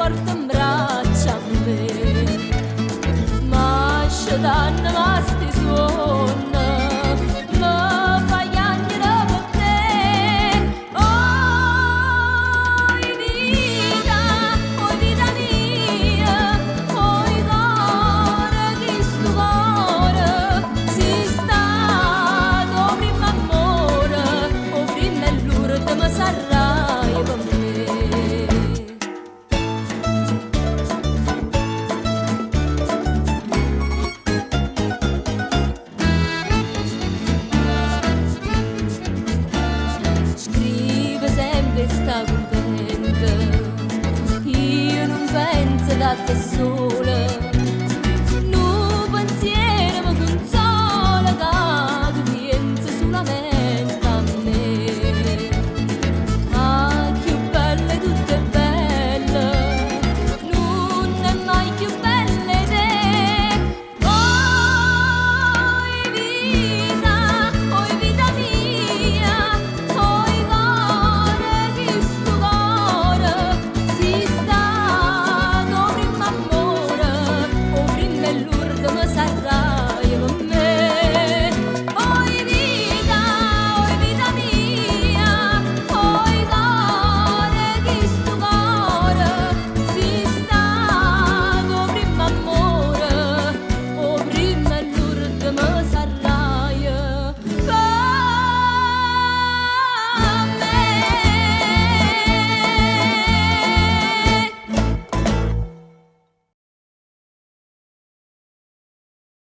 porta in braccio a me. Ma ci danno masti suon, mi fa piangere per te. Oh vita mia, oh cuore, chi sto cuore, si stato prima amore, o prima è l'urto mi sarai per me. Scrive sempre sta contenta, io non penso da te solo.